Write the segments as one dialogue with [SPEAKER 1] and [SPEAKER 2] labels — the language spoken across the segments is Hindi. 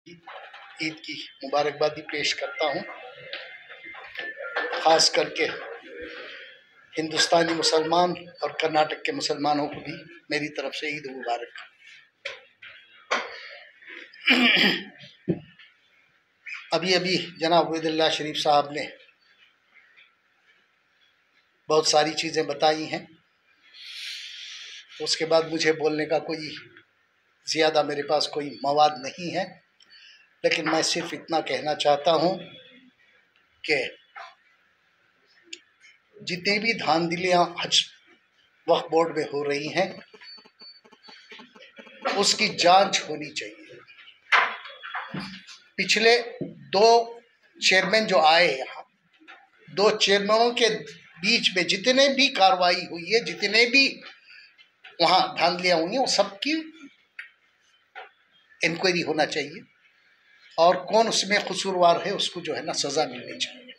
[SPEAKER 1] ईद की मुबारकबादी पेश करता हूँ। ख़ास करके हिंदुस्तानी मुसलमान और कर्नाटक के मुसलमानों को भी मेरी तरफ से ईद मुबारक। अभी अभी जनाब उबैदुल्लाह शरीफ साहब ने बहुत सारी चीज़ें बताई हैं, उसके बाद मुझे बोलने का कोई ज़्यादा मेरे पास कोई मवाद नहीं है, लेकिन मैं सिर्फ इतना कहना चाहता हूँ कि जितनी भी धांधलियाँ हज वक्फ बोर्ड में हो रही हैं उसकी जांच होनी चाहिए। पिछले 2 चेयरमैन जो आए यहाँ, 2 चेयरमैनों के बीच में जितने भी कार्रवाई हुई है, जितने भी वहाँ धांधलियाँ हुई हैं, वो सबकी इंक्वायरी होना चाहिए और कौन उसमें कसूरवार है उसको जो है ना सज़ा मिलनी चाहिए।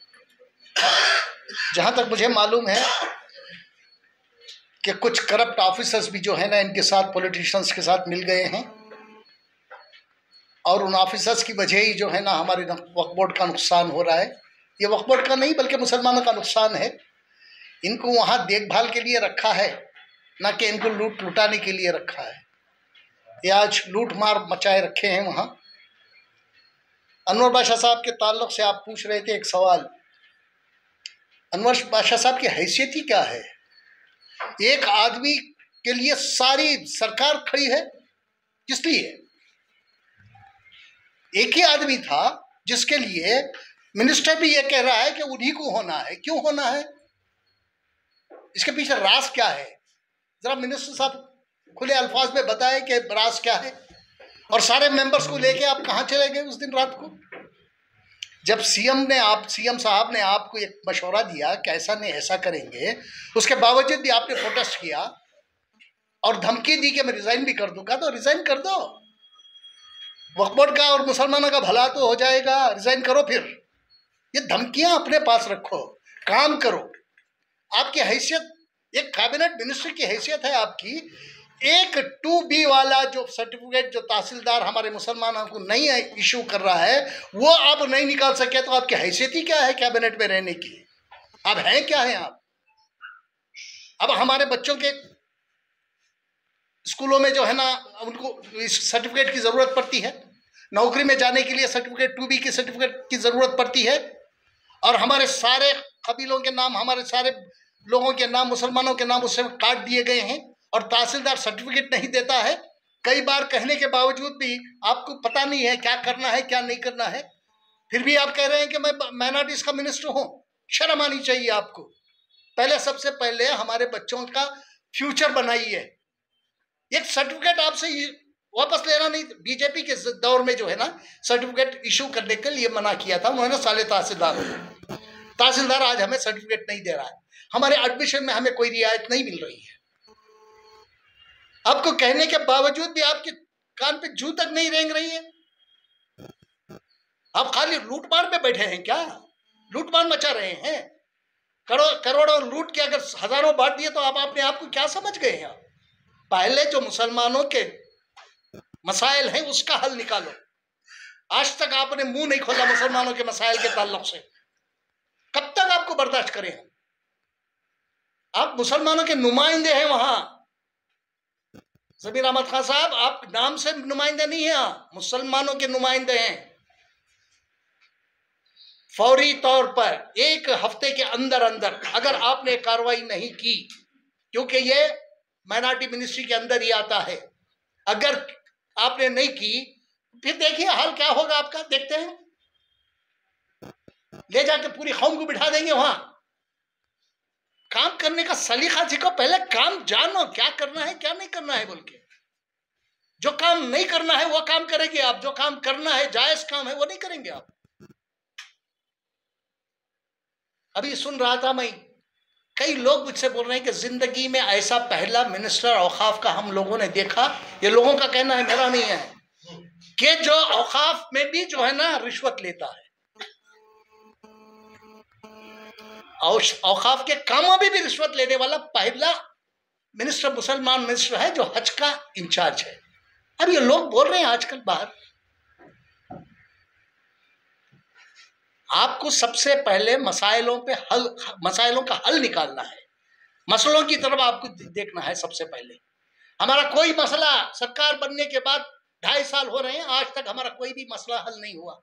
[SPEAKER 1] जहाँ तक मुझे मालूम है कि कुछ करप्ट ऑफिसर्स भी जो है ना इनके साथ, पॉलिटिशियंस के साथ मिल गए हैं और उन ऑफिसर्स की वजह ही जो है ना हमारे वक्फ बोर्ड का नुकसान हो रहा है। ये वक्फ बोर्ड का नहीं बल्कि मुसलमानों का नुकसान है। इनको वहाँ देखभाल के लिए रखा है, ना कि इनको लुटाने के लिए रखा है। ये आज लूट मार मचाए रखे हैं वहाँ। अनवर बादशाह साहब के ताल्लुक से आप पूछ रहे थे एक सवाल। अनवर बादशाह साहब की हैसियत ही क्या है? एक आदमी के लिए सारी सरकार खड़ी है, किस लिए? एक ही आदमी था जिसके लिए मिनिस्टर भी ये कह रहा है कि उन्हीं को होना है। क्यों होना है? इसके पीछे राज क्या है? जरा मिनिस्टर साहब खुले अल्फाज में बताएं कि राज क्या है। और सारे मेंबर्स को लेके आप कहाँ चले गए उस दिन रात को, जब सीएम साहब ने आपको एक मशवरा दिया कि ऐसा नहीं ऐसा करेंगे, उसके बावजूद भी आपने प्रोटेस्ट किया और धमकी दी कि मैं रिजाइन भी कर दूंगा। तो रिजाइन कर दो, वक्फ बोर्ड का और मुसलमानों का भला तो हो जाएगा। रिजाइन करो। फिर ये धमकियां अपने पास रखो, काम करो। आपकी हैसियत एक कैबिनेट मिनिस्टर की हैसियत है आपकी। एक 2B वाला जो सर्टिफिकेट जो तहसीलदार हमारे मुसलमानों को नहीं इशू कर रहा है वो आप नहीं निकाल सके तो आपकी हैसियत ही क्या है कैबिनेट में रहने की? अब हैं क्या है आप? अब हमारे बच्चों के स्कूलों में जो है ना उनको इस सर्टिफिकेट की ज़रूरत पड़ती है, नौकरी में जाने के लिए सर्टिफिकेट 2B की सर्टिफिकेट की ज़रूरत पड़ती है। और हमारे सारे कबीलों के नाम, हमारे सारे लोगों के नाम, मुसलमानों के नाम उससे काट दिए गए हैं और तहसीलदार सर्टिफिकेट नहीं देता है। कई बार कहने के बावजूद भी आपको पता नहीं है क्या करना है क्या नहीं करना है, फिर भी आप कह रहे हैं कि मैं माइनॉरिटीज का मिनिस्टर हूँ। शर्म आनी चाहिए आपको। पहले सबसे पहले हमारे बच्चों का फ्यूचर बनाइए। एक सर्टिफिकेट आपसे वापस लेना नहीं। बीजेपी के दौर में जो है ना सर्टिफिकेट इशू करने के लिए मना किया था उन्होंने साले तहसीलदार आज हमें सर्टिफिकेट नहीं दे रहा है। हमारे एडमिशन में हमें कोई रियायत नहीं मिल रही है। आपको कहने के बावजूद भी आपके कान पे जू तक नहीं रेंग रही है। आप खाली लूटमार पे बैठे हैं क्या? लूटमार मचा रहे हैं। करोड़ों लूट के अगर हजारों बांट दिए तो आप अपने आप को क्या समझ गए हैं? पहले जो मुसलमानों के मसाइल हैं उसका हल निकालो। आज तक आपने मुंह नहीं खोला मुसलमानों के मसाइल के ताल्लुक से। कब तक आपको बर्दाश्त करें? आप मुसलमानों के नुमाइंदे हैं वहां। ज़मीर अहमद खान साहब, आप नाम से नुमाइंदे नहीं हैं, मुसलमानों के नुमाइंदे हैं। फौरी तौर पर 1 हफ्ते के अंदर अंदर अगर आपने कार्रवाई नहीं की, क्योंकि ये माइनॉरिटी मिनिस्ट्री के अंदर ही आता है, अगर आपने नहीं की फिर देखिए हाल क्या होगा आपका। देखते हैं, ले जाके पूरी कौम को बिठा देंगे वहां। काम करने का सलीका सीखो, पहले काम जानो क्या करना है क्या नहीं करना है बोल के। जो काम नहीं करना है वो काम करेंगे आप, जो काम करना है जायज काम है वो नहीं करेंगे आप। अभी सुन रहा था मैं, कई लोग मुझसे बोल रहे हैं कि जिंदगी में ऐसा पहला मिनिस्टर औकाफ का हम लोगों ने देखा, ये लोगों का कहना है मेरा नहीं है, कि जो औकाफ में भी जो है ना रिश्वत लेता है। औकाफ के कामों में भी रिश्वत लेने वाला पहला मिनिस्टर मुसलमान मिनिस्टर है जो हज का इंचार्ज है। अब ये लोग बोल रहे हैं आजकल बाहर आपको सबसे पहले मसाइलों का हल निकालना है, मसलों की तरफ आपको देखना है सबसे पहले। हमारा कोई मसला सरकार बनने के बाद 2.5 साल हो रहे हैं, आज तक हमारा कोई भी मसला हल नहीं हुआ।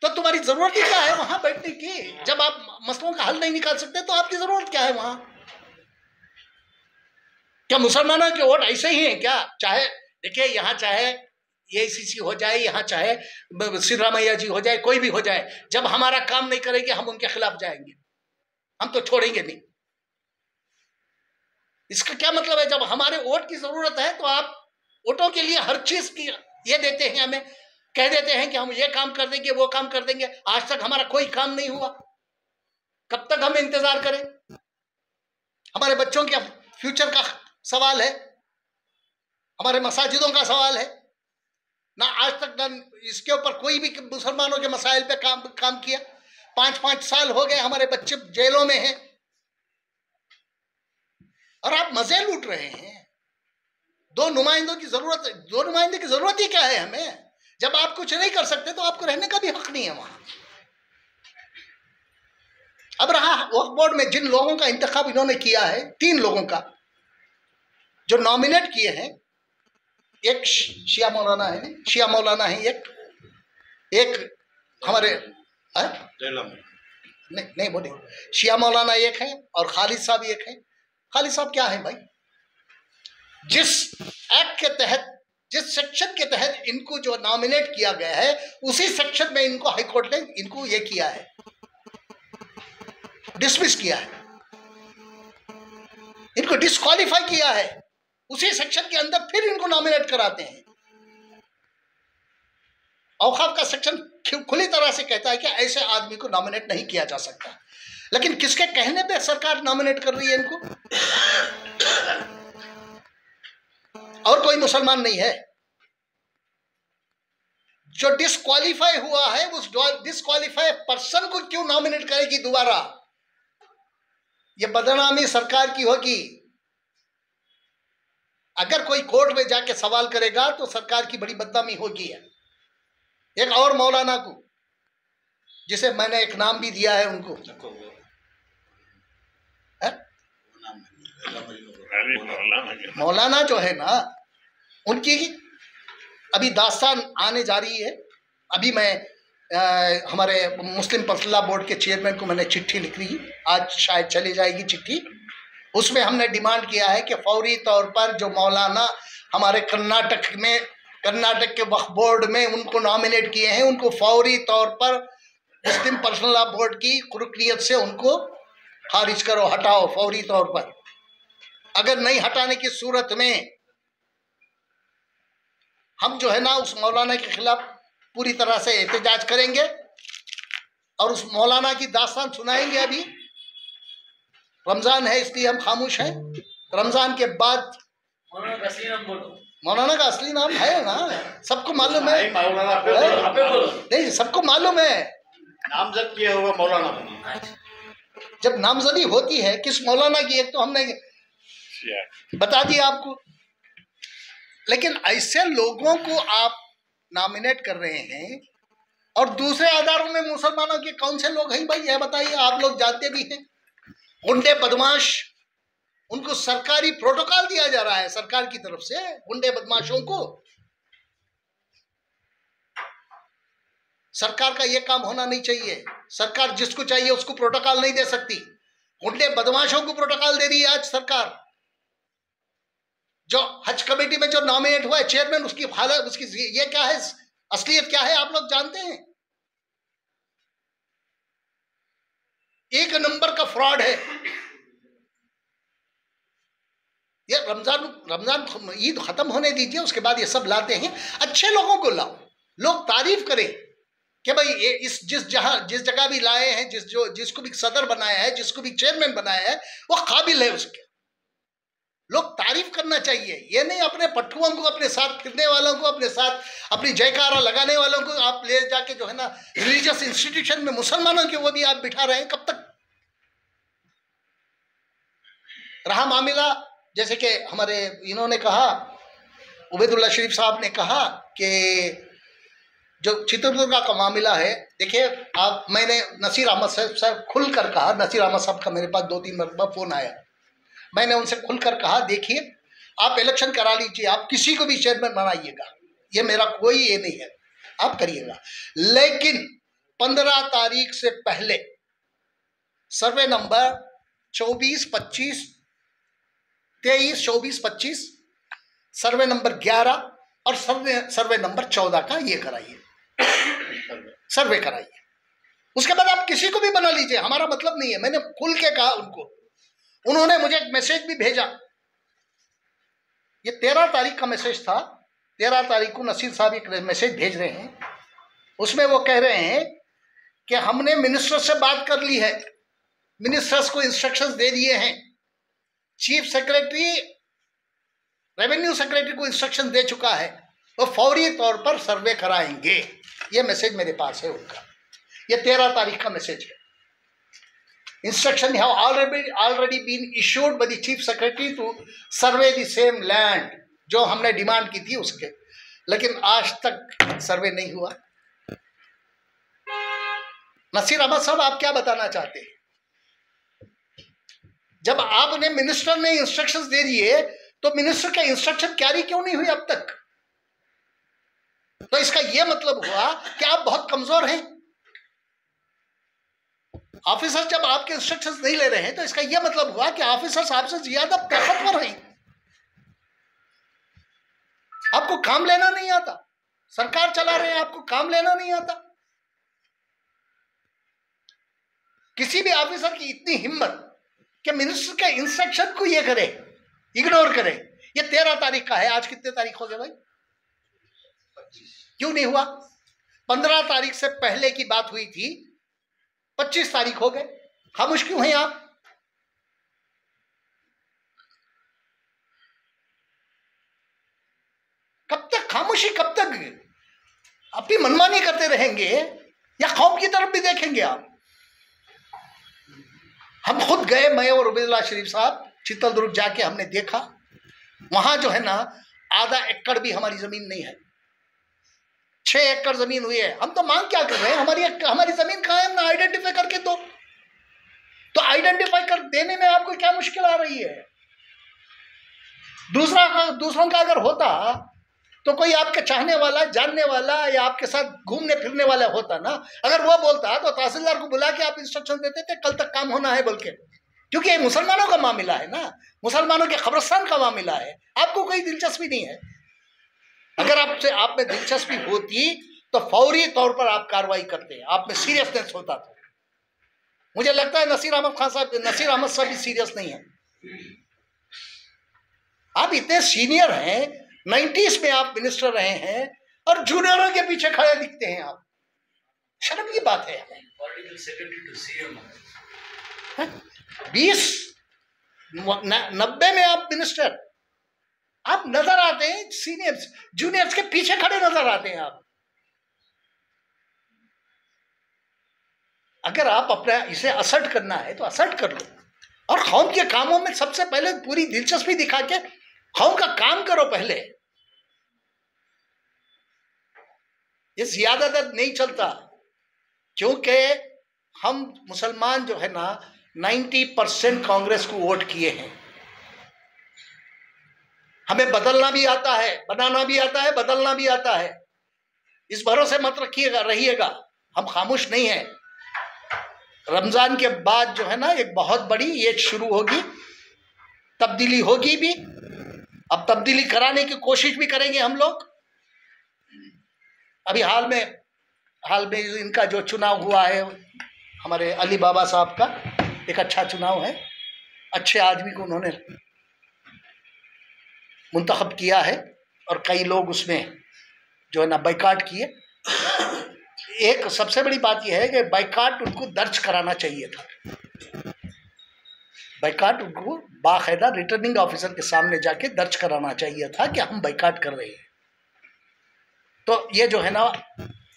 [SPEAKER 1] तो तुम्हारी जरूरत ही क्या है वहां बैठने की? जब आप मसलों का हल नहीं निकाल सकते तो आपकी जरूरत क्या है वहां? क्या मुसलमानों के वोट ऐसे ही हैं क्या? चाहे देखिए, यहाँ चाहे AICC हो जाए, यहाँ चाहे सिद्धरामैया जी हो जाए, कोई भी हो जाए, जब हमारा काम नहीं करेंगे हम उनके खिलाफ जाएंगे, हम तो छोड़ेंगे नहीं। इसका क्या मतलब है? जब हमारे वोट की जरूरत है तो आप वोटों के लिए हर चीज की ये देते हैं, हमें कह देते हैं कि हम ये काम कर देंगे, वो काम कर देंगे। आज तक हमारा कोई काम नहीं हुआ, कब तक हम इंतजार करें? हमारे बच्चों के फ्यूचर का सवाल है, हमारे मसाजिदों का सवाल है ना। आज तक ना इसके ऊपर कोई भी मुसलमानों के मसाइल पे काम किया। 5-5 साल हो गए, हमारे बच्चे जेलों में हैं और आप मजे लूट रहे हैं। 2 नुमाइंदों की जरूरत है। 2 नुमाइंदे की जरूरत ही क्या है हमें? जब आप कुछ नहीं कर सकते तो आपको रहने का भी हक नहीं है वहां। अब रहा वक्फ बोर्ड में जिन लोगों का इंतखाब इन्होंने किया है, 3 लोगों का जो नॉमिनेट किए हैं, एक शिया मौलाना है, एक हमारे नहीं बोले, शिया मौलाना एक है और खालिद साहब एक है। खालिद साहब क्या है भाई? जिस एक्ट के तहत, जिस सेक्शन के तहत इनको जो नॉमिनेट किया गया है, उसी सेक्शन में इनको हाईकोर्ट ने इनको ये किया है, डिसमिस किया है, इनको डिस्क्वालीफाई किया है। उसी सेक्शन के अंदर फिर इनको नॉमिनेट कराते हैं। औकाफ का सेक्शन खुली तरह से कहता है कि ऐसे आदमी को नॉमिनेट नहीं किया जा सकता, लेकिन किसके कहने पे सरकार नॉमिनेट कर रही है इनको? और कोई मुसलमान नहीं है जो डिस्क्वालीफाई हुआ है, उस डिस्क्वालीफाई पर्सन को क्यों नॉमिनेट करेगी दोबारा? ये बदनामी सरकार की होगी। अगर कोई कोर्ट में जाके सवाल करेगा तो सरकार की बड़ी बदनामी होगी। एक और मौलाना को, जिसे मैंने एक नाम भी दिया है उनको, मौलाना जो है ना, उनकी अभी दास्तान आने जा रही है। अभी मैं हमारे मुस्लिम पर्सनल बोर्ड के चेयरमैन को मैंने चिट्ठी लिख रही, आज शायद चली जाएगी चिट्ठी। उसमें हमने डिमांड किया है कि फौरी तौर पर जो मौलाना हमारे कर्नाटक के वक्फ बोर्ड में उनको नॉमिनेट किए हैं, उनको फौरी तौर पर मुस्लिम पर्सनल बोर्ड की रुकनियत से उनको खारिज करो, हटाओ फौरी तौर पर। अगर नहीं हटाने की सूरत में हम जो है ना उस मौलाना के खिलाफ पूरी तरह से एहतजाज करेंगे और उस मौलाना की दास्तान सुनाएंगे। अभी रमजान है इसलिए हम खामोश हैं। रमजान के बाद मौलाना का असली नाम है ना, सबको मालूम है। नहीं, सबको मालूम है,
[SPEAKER 2] नामजद किया हुआ मौलाना।
[SPEAKER 1] जब नामजदी होती है किस मौलाना की, एक तो हमने बता दिया आपको, लेकिन ऐसे लोगों को आप नॉमिनेट कर रहे हैं और दूसरे आधारों में मुसलमानों के कौन से लोग हैं भाई, यह बताइए। आप लोग जानते भी हैं, गुंडे बदमाश, उनको सरकारी प्रोटोकॉल दिया जा रहा है सरकार की तरफ से गुंडे बदमाशों को। सरकार का यह काम होना नहीं चाहिए। सरकार जिसको चाहिए उसको प्रोटोकॉल नहीं दे सकती, गुंडे बदमाशों को प्रोटोकॉल दे रही है आज सरकार। जो हज कमेटी में जो नॉमिनेट हुआ है चेयरमैन, उसकी हालत, उसकी ये क्या है, असलियत क्या है, आप लोग जानते हैं। एक नंबर का फ्रॉड है ये। रमजान ईद खत्म होने दीजिए, उसके बाद ये सब लाते हैं। अच्छे लोगों को लाओ, लोग तारीफ करें कि भाई ये जिस जगह भी लाए हैं, जिसको भी सदर बनाया है, जिसको भी चेयरमैन बनाया है, वो काबिल है उसके। लोग तारीफ करना चाहिए। ये नहीं अपने पट्टुओं को, अपने साथ फिरने वालों को, अपने साथ अपनी जयकारा लगाने वालों को आप ले जाके जो है ना रिलीजियस इंस्टीट्यूशन में मुसलमानों के वो भी आप बिठा रहे हैं। कब तक? रहा मामला जैसे कि हमारे इन्होंने कहा, उबैदुल्ला शरीफ साहब ने कहा कि जो चित्रदुर्गा का मामला है, देखिए आप, मैंने नसीर अहमद साहब से खुल कर कहा, नसीर अहमद साहब का मेरे पास 2-3 मरतबा फ़ोन आया, मैंने उनसे खुलकर कहा देखिए आप इलेक्शन करा लीजिए, आप किसी को भी चेयरमैन बनाइएगा, ये मेरा कोई ये नहीं है, आप करिएगा, लेकिन 15 तारीख से पहले सर्वे नंबर 24, 25, 23, 24, 25, सर्वे नंबर 11 और सर्वे नंबर 14 का ये कराइए, सर्वे कराइए, उसके बाद आप किसी को भी बना लीजिए, हमारा मतलब नहीं है। मैंने खुल के कहा उनको, उन्होंने मुझे एक मैसेज भी भेजा, ये 13 तारीख का मैसेज था, 13 तारीख को नसीर साहब एक मैसेज भेज रहे हैं, उसमें वो कह रहे हैं कि हमने मिनिस्टर से बात कर ली है, मिनिस्टर्स को इंस्ट्रक्शंस दे दिए हैं, चीफ सेक्रेटरी रेवेन्यू सेक्रेटरी को इंस्ट्रक्शन दे चुका है, वो फौरी तौर पर सर्वे कराएंगे। ये मैसेज मेरे पास है उनका, ये 13 तारीख का मैसेज है। Instruction have already been issued by the chief secretary to survey the same land, जो हमने डिमांड की थी उसके, लेकिन आज तक सर्वे नहीं हुआ। नसीर अहमद साहब, आप क्या बताना चाहते हैं? जब आपने मिनिस्टर ने इंस्ट्रक्शंस दे दिए तो मिनिस्टर के इंस्ट्रक्शन कैरी क्यों नहीं हुई अब तक? तो इसका यह मतलब हुआ कि आप बहुत कमजोर हैं। ऑफिसर जब आपके इंस्ट्रक्शंस नहीं ले रहे हैं तो इसका यह मतलब हुआ कि ऑफिसर्स आपसे ज्यादा ताकतवर हैं, आपको काम लेना नहीं आता, सरकार चला रहे हैं, आपको काम लेना नहीं आता। किसी भी ऑफिसर की इतनी हिम्मत कि मिनिस्टर के इंस्ट्रक्शन को ये करे, इग्नोर करे। ये 13 तारीख का है, आज कितने तारीख हो गए भाई? क्यों नहीं हुआ? 15 तारीख से पहले की बात हुई थी, 25 तारीख हो गए, खामोश क्यों हैं आप? कब तक खामोशी, कब तक अपनी मनमानी करते रहेंगे या कौम की तरफ भी देखेंगे आप? हम खुद गए, मैं और उबैदुल्लाह शरीफ साहब चित्रदुर्ग जाके हमने देखा, वहां जो है ना आधा एकड़ भी हमारी जमीन नहीं है, 6 एकड़ जमीन हुई है। हम तो मांग क्या कर रहे हैं, हमारी जमीन कहाँ है, ना आइडेंटिफाई करके दो। तो आइडेंटिफाई कर देने में आपको क्या मुश्किल आ रही है? दूसरों का अगर होता तो कोई आपके चाहने वाला, जानने वाला या आपके साथ घूमने फिरने वाला होता ना, अगर वो बोलता तो तहसीलदार को बुला के आप इंस्ट्रक्शन देते थे कल तक काम होना है बोल के, क्योंकि ये मुसलमानों का मामला है ना, मुसलमानों के कब्रिस्तान का मामला है, आपको कोई दिलचस्पी नहीं है। अगर आप में दिलचस्पी होती तो फौरी तौर पर आप कार्रवाई करते, आप में सीरियसनेस होता। तो मुझे लगता है नसीर अहमद साहब भी सीरियस नहीं है। आप इतने सीनियर हैं, 90s में आप मिनिस्टर रहे हैं और जूनियरों के पीछे खड़े दिखते हैं आप, शर्म की बात है। 90 में आप मिनिस्टर, आप नजर आते हैं सीनियर्स, जूनियर्स के पीछे खड़े नजर आते हैं आप। अगर आप अपना इसे असर्ट करना है तो असर्ट कर लो, और कौम के कामों में सबसे पहले पूरी दिलचस्पी दिखा के कौम का काम करो पहले। ये ज्यादातर नहीं चलता, क्योंकि हम मुसलमान जो है ना 90% कांग्रेस को वोट किए हैं। हमें बदलना भी आता है, बनाना भी आता है, बदलना भी आता है। इस भरोसे मत रहिएगा, हम खामोश नहीं हैं। रमजान के बाद जो है ना एक बहुत बड़ी ये शुरू होगी, तब्दीली होगी भी। अब तब्दीली कराने की कोशिश भी करेंगे हम लोग। अभी हाल में इनका जो चुनाव हुआ है, हमारे अली बाबा साहब का एक अच्छा चुनाव है, अच्छे आदमी को उन्होंने मुंतखब किया है और कई लोग उसमें जो है ना बाइकाट किए। एक सबसे बड़ी बात यह है कि बाइकाट उनको दर्ज कराना चाहिए था, बाइकाट उनको बाकायदा रिटर्निंग ऑफिसर के सामने जाके दर्ज कराना चाहिए था कि हम बाइकाट कर रहे हैं। तो ये जो है ना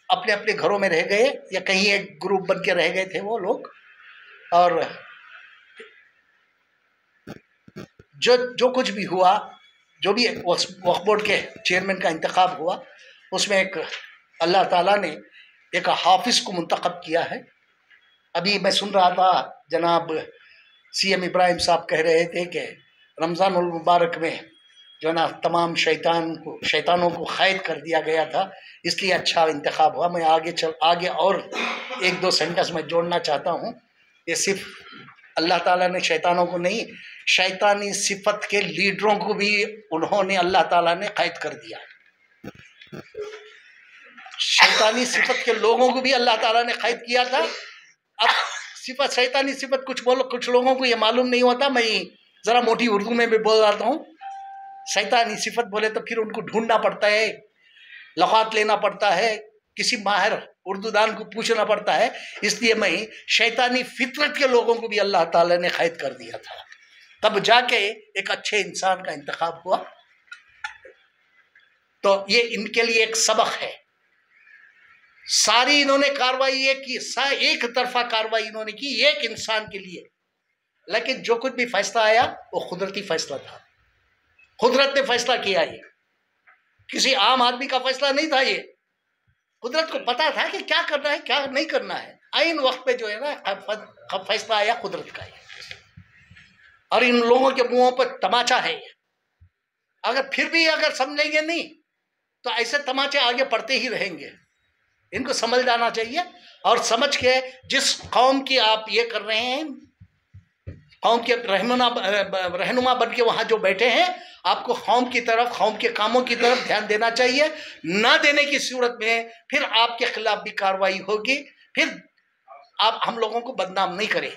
[SPEAKER 1] अपने अपने घरों में रह गए या कहीं एक ग्रुप बन के रह गए थे वो लोग, और जो कुछ भी हुआ, जो भी वक्फ बोर्ड के चेयरमैन का इंतखाब हुआ, उसमें एक अल्लाह ताला ने एक हाफिज को मुंतखब किया है। अभी मैं सुन रहा था, जनाब CM इब्राहिम साहब कह रहे थे कि रमज़ान उल मुबारक में जो है ना तमाम शैतानों को क़ैद कर दिया गया था, इसलिए अच्छा इंतखाब हुआ। मैं आगे और एक दो सेंटेंस में जोड़ना चाहता हूँ। ये सिर्फ अल्लाह ताला ने शैतानों को नहीं, शैतानी सिफत के लीडरों को भी उन्होंने अल्लाह ताला ने क़ैद कर दिया। शैतानी सिफत के लोगों को भी अल्लाह ताला ने क़ैद किया था। अब सिफत, शैतानी सिफत कुछ लोगों को ये मालूम नहीं होता। मैं ज़रा मोटी उर्दू में भी बोल रहा हूँ। शैतानी सिफत बोले तो फिर उनको ढूंढना पड़ता है, लग़ात लेना पड़ता है, किसी माहिर उर्दूदान को पूछना पड़ता है। इसलिए मैं शैतानी फितरत के लोगों को भी अल्लाह ताला ने क़ैद कर दिया था, तब जाके एक अच्छे इंसान का इंतखाब हुआ। तो ये इनके लिए एक सबक है। सारी इन्होंने कार्रवाई ये की, एक तरफा कार्रवाई इन्होंने की एक इंसान के लिए, लेकिन जो कुछ भी फैसला आया वो कुदरती फैसला था। कुदरत ने फैसला किया, ये किसी आम आदमी का फैसला नहीं था। ये कुदरत को पता था कि क्या करना है क्या नहीं करना है। आइन वक्त पे जो है ना फैसला आया कुदरत का है, और इन लोगों के मुंहों पर तमाचा है। अगर फिर भी अगर समझेंगे नहीं तो ऐसे तमाचे आगे पड़ते ही रहेंगे। इनको समझ जाना चाहिए, और समझ के जिस कौम की आप ये कर रहे हैं, कौम के रहनुमा बन के वहाँ जो बैठे हैं, आपको कौम की तरफ, कौम के कामों की तरफ ध्यान देना चाहिए। ना देने की सूरत में फिर आपके खिलाफ भी कार्रवाई होगी, फिर आप हम लोगों को बदनाम नहीं करें।